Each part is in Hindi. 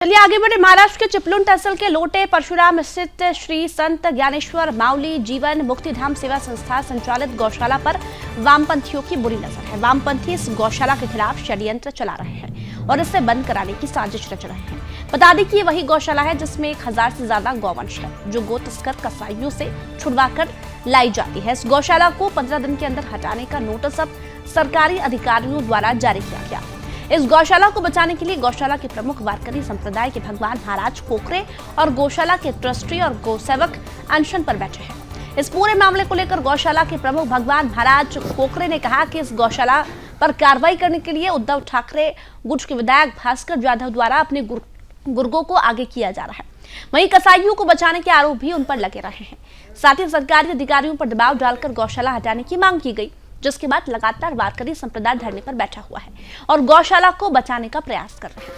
चलिए आगे बढ़े। महाराष्ट्र के चिपळूण तहसील के लोटे परशुराम स्थित श्री संत ज्ञानेश्वर माउली जीवन मुक्तिधाम सेवा संस्था संचालित गौशाला पर वामपंथियों की बुरी नजर है। वामपंथी इस गौशाला के खिलाफ षड्यंत्र चला रहे हैं और इसे बंद कराने की साजिश रच रहे हैं। बता दें कि ये वही गौशाला है जिसमें 1000 से ज्यादा गौवंश है, जो गो तस्कर कसाईयों से छुड़वाकर लाई जाती है। इस गौशाला को 15 दिन के अंदर हटाने का नोटिस अब सरकारी अधिकारियों द्वारा जारी किया गया। इस गौशाला को बचाने के लिए गौशाला के प्रमुख वारकरी संप्रदाय के भगवान महाराज कोकरे और गौशाला के ट्रस्टी और गौसेवक अनशन पर बैठे हैं। इस पूरे मामले को लेकर गौशाला के प्रमुख भगवान महाराज कोकरे ने कहा कि इस गौशाला पर कार्रवाई करने के लिए उद्धव ठाकरे गुट के विधायक भास्कर जाधव द्वारा अपने गुर्गों को आगे किया जा रहा है। वहीं कसाईयों को बचाने के आरोप भी उन पर लगे रहे हैं। साथ ही सरकारी अधिकारियों पर दबाव डालकर गौशाला हटाने की मांग की गई, जिसके बाद लगातार वारकरी संप्रदाय धरने पर बैठा हुआ है और गौशाला को बचाने का प्रयास कर रहे हैं।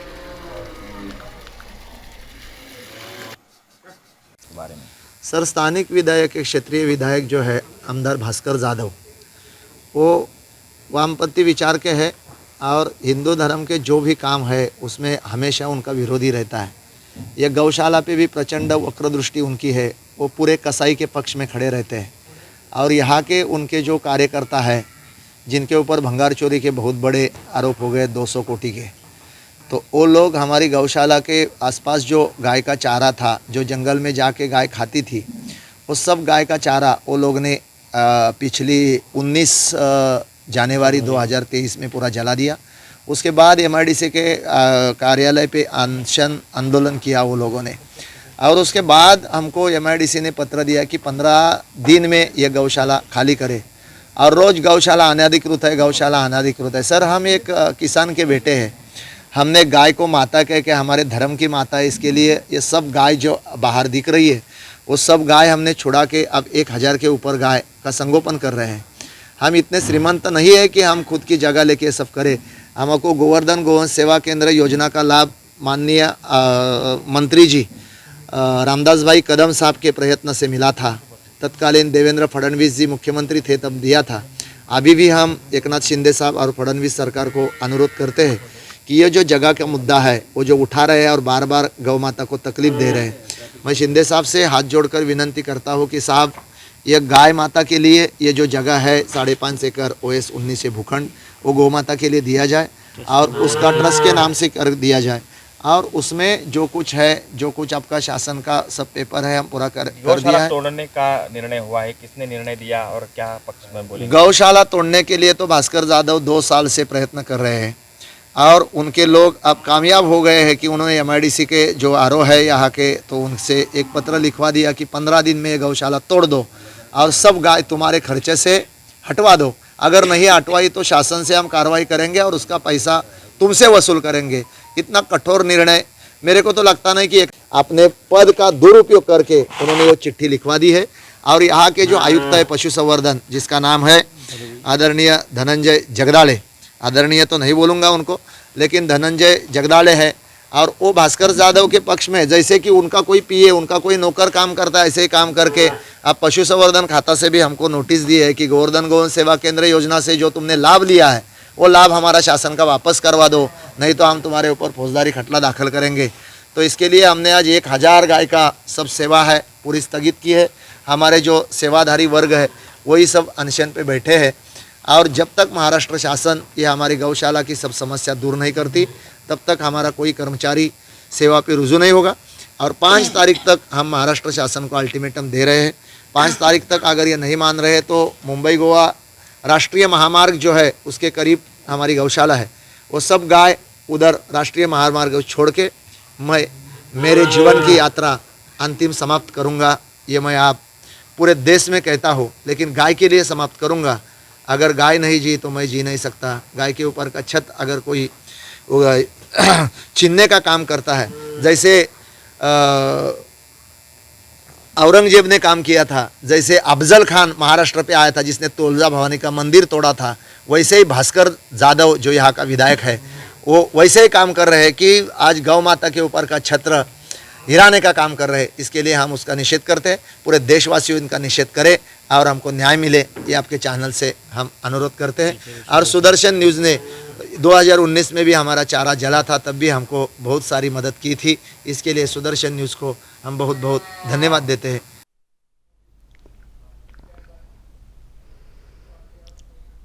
सर, स्थानिक विधायक क्षेत्रीय विधायक जो है आमदार भास्कर जाधव, वो वामपंथी विचार के हैं और हिंदू धर्म के जो भी काम है उसमें हमेशा उनका विरोधी रहता है। ये गौशाला पे भी प्रचंड वक्रदृष्टि उनकी है। वो पूरे कसाई के पक्ष में खड़े रहते हैं और यहाँ के उनके जो कार्यकर्ता है जिनके ऊपर भंगार चोरी के बहुत बड़े आरोप हो गए 200 कोटी के, तो वो लोग हमारी गौशाला के आसपास जो गाय का चारा था, जो जंगल में जाके गाय खाती थी, वो सब गाय का चारा वो लोग ने पिछली 19 जनवरी 2023 में पूरा जला दिया। उसके बाद MIDC के कार्यालय पे अनशन आंदोलन किया वो लोगों ने, और उसके बाद हमको MIDC ने पत्र दिया कि 15 दिन में ये गौशाला खाली करे। और रोज़ गौशाला अनाधिकृत है, गौशाला अनाधिकृत है। सर, हम एक किसान के बेटे हैं। हमने गाय को माता कह के, हमारे धर्म की माता है, इसके लिए ये सब गाय जो बाहर दिख रही है वो सब गाय हमने छुड़ा के अब 1000 के ऊपर गाय का संगोपन कर रहे हैं। हम इतने श्रीमंत नहीं है कि हम खुद की जगह लेके ये सब करें। हमको गोवर्धन गोवंश सेवा केंद्र योजना का लाभ माननीय मंत्री जी रामदास भाई कदम साहब के प्रयत्न से मिला था। तत्कालीन देवेंद्र फडणवीस जी मुख्यमंत्री थे तब दिया था। अभी भी हम एकनाथ शिंदे साहब और फडणवीस सरकार को अनुरोध करते हैं कि ये जो जगह का मुद्दा है वो जो उठा रहे हैं और बार बार गौ माता को तकलीफ दे रहे हैं, मैं शिंदे साहब से हाथ जोड़कर विनंती करता हूँ कि साहब, ये गाय माता के लिए ये जो जगह है 5.5 एकड़ OS 19 भूखंड, वो गौ माता के लिए दिया जाए और उसका ट्रस्ट के नाम से कर दिया जाए। और उसमें जो कुछ है, जो कुछ आपका शासन का सब पेपर है, हम पूरा कर दिया है। तोड़ने का निर्णय हुआ है, किसने निर्णय दिया और क्या पक्ष में बोले? गौशाला तोड़ने के लिए तो भास्कर जाधव 2 साल से प्रयत्न कर रहे हैं और उनके लोग अब कामयाब हो गए हैं कि उन्होंने MIDC के जो RO है यहाँ के, तो उनसे एक पत्र लिखवा दिया कि 15 दिन में ये गौशाला तोड़ दो और सब गाय तुम्हारे खर्चे से हटवा दो। अगर नहीं हटवाई तो शासन से हम कार्रवाई करेंगे और उसका पैसा तुमसे वसूल करेंगे। इतना कठोर निर्णय मेरे को तो लगता नहीं कि अपने पद का दुरुपयोग करके उन्होंने वो चिट्ठी लिखवा दी है। और यहाँ के जो आयुक्त है पशु संवर्धन, जिसका नाम है आदरणीय धनंजय जगदाले, आदरणीय तो नहीं बोलूँगा उनको, लेकिन धनंजय जगदाले है, और वो भास्कर जाधव के पक्ष में, जैसे कि उनका कोई PA, उनका कोई नौकर काम करता है, ऐसे ही काम करके अब पशु संवर्धन खाता से भी हमको नोटिस दी है कि गोवर्धन गोवंश सेवा केंद्र योजना से जो तुमने लाभ लिया है वो लाभ हमारा शासन का वापस करवा दो, नहीं तो हम तुम्हारे ऊपर फौजदारी खटला दाखिल करेंगे। तो इसके लिए हमने आज 1000 गाय का सब सेवा है पूरी स्थगित की है। हमारे जो सेवाधारी वर्ग है वही सब अनशन पे बैठे हैं और जब तक महाराष्ट्र शासन ये हमारी गौशाला की सब समस्या दूर नहीं करती तब तक हमारा कोई कर्मचारी सेवा पे रुजू नहीं होगा। और 5 तारीख तक हम महाराष्ट्र शासन को अल्टीमेटम दे रहे हैं। 5 तारीख तक अगर ये नहीं मान रहे तो मुंबई गोवा राष्ट्रीय महामार्ग जो है उसके करीब हमारी गौशाला है, वो सब गाय उधर राष्ट्रीय महामार्ग छोड़ के मैं मेरे जीवन की यात्रा अंतिम समाप्त करूंगा। ये मैं आप पूरे देश में कहता हूँ, लेकिन गाय के लिए समाप्त करूंगा। अगर गाय नहीं जी तो मैं जी नहीं सकता। गाय के ऊपर का छत अगर कोई छीनने का काम करता है, जैसे औरंगजेब ने काम किया था, जैसे अफजल खान महाराष्ट्र पे आया था जिसने तुलजा भवानी का मंदिर तोड़ा था, वैसे ही भास्कर जाधव जो यहाँ का विधायक है वो वैसे ही काम कर रहे हैं कि आज गौ माता के ऊपर का छत्र हिराने का काम कर रहे हैं। इसके लिए हम उसका निषेध करते हैं। पूरे देशवासियों इनका निषेध करें और हमको न्याय मिले, ये आपके चैनल से हम अनुरोध करते हैं। और सुदर्शन न्यूज़ ने 2019 में भी हमारा चारा जला था, तब भी हमको बहुत सारी मदद की थी। इसके लिए सुदर्शन न्यूज़ को हम बहुत बहुत धन्यवाद देते हैं।